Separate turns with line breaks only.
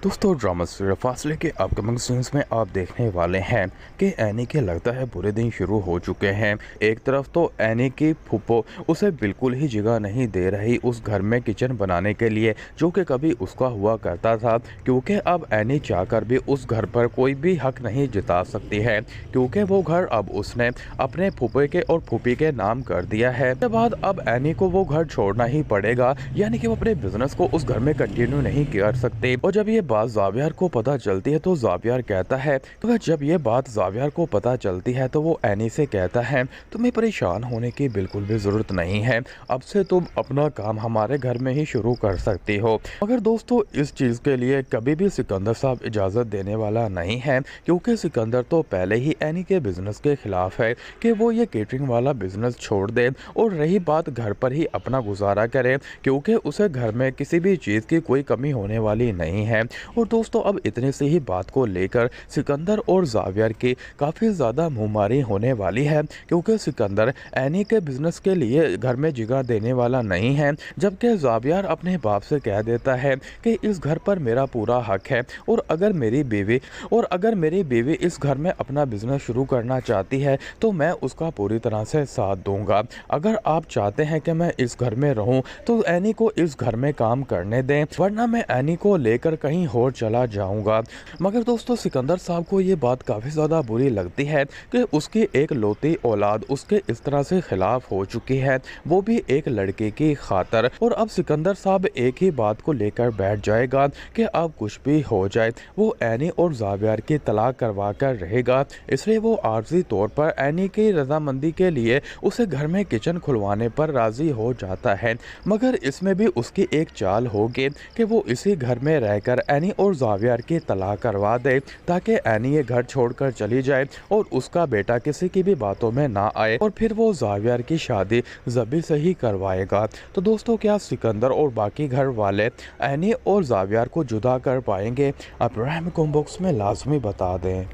दोस्तों drama serial फासले के अपकमिंग सीन्स में आप देखने वाले हैं कि एनी के लगता है बुरे दिन शुरू हो चुके हैं। एक तरफ तो एनी की फूफो उसे बिल्कुल ही जगह नहीं दे रही उस घर में किचन बनाने के लिए जो कि कभी उसका हुआ करता था, क्योंकि अब एनी चाहकर भी उस घर पर कोई भी हक नहीं जिता सकती है, क्योंकि वो घर अब उसने अपने फूफे के और फूफी के नाम कर दिया है। उसके बाद अब एनी को वो घर छोड़ना ही पड़ेगा, यानी कि वो अपने बिजनेस को उस घर में कंटिन्यू नहीं कर सकते। और जब ये बात जावियर को पता चलती है तो जावियर कहता है, तो जब ये बात जावियर को पता चलती है तो वो एनी से कहता है, तुम्हें परेशान होने की बिल्कुल भी ज़रूरत नहीं है, अब से तुम अपना काम हमारे घर में ही शुरू कर सकती हो। मगर दोस्तों इस चीज़ के लिए कभी भी सिकंदर साहब इजाज़त देने वाला नहीं है, क्योंकि सिकंदर तो पहले ही एनी के बिज़नेस के खिलाफ है कि वो ये केटरिंग वाला बिज़नेस छोड़ दे और रही बात घर पर ही अपना गुजारा करे, क्योंकि उसे घर में किसी भी चीज़ की कोई कमी होने वाली नहीं है। और दोस्तों अब इतने से ही बात को लेकर सिकंदर और जावियर की काफ़ी ज़्यादा मुँहमारी होने वाली है, क्योंकि सिकंदर एनी के बिजनेस के लिए घर में जगह देने वाला नहीं है, जबकि जावियर अपने बाप से कह देता है कि इस घर पर मेरा पूरा हक है और अगर मेरी बीवी इस घर में अपना बिजनेस शुरू करना चाहती है तो मैं उसका पूरी तरह से साथ दूंगा। अगर आप चाहते हैं कि मैं इस घर में रहूं तो एनी को इस घर में काम करने दें, वरना मैं एनी को लेकर कहीं और चला जाऊंगा। मगर दोस्तों सिकंदर साहब को ये बात काफ़ी ज़्यादा बुरी लगती है कि उसकी एक लौती औलाद उसके इस तरह से खिलाफ हो चुकी है, वो भी एक लड़के की खातर। और अब सिकंदर साहब एक ही बात को लेकर बैठ जाएगा कि अब कुछ भी हो जाए वो एनी और जावियर की तलाक करवा कर रहेगा, इसलिए वो आर्जी तौर पर एनी की रजामंदी के लिए उसे घर में किचन खुलवाने पर राजी हो जाता है। मगर इसमें भी उसकी एक चाल होगी कि वो इसी घर में रहकर एनी और जावियर की तलाक करवा दे, ताकि एनी ये घर छोड़कर चली जाए और उसका बेटा किसी की भी बातों में ना आए और फिर वो जावियर की शादी जबी से ही करवाएगा। तो दोस्तों क्या सिकंदर और बाकी घर वाले एनी और जावियर को जुदा कर पाएंगे? आप रहम कमेंट बॉक्स में लाजमी बता दें।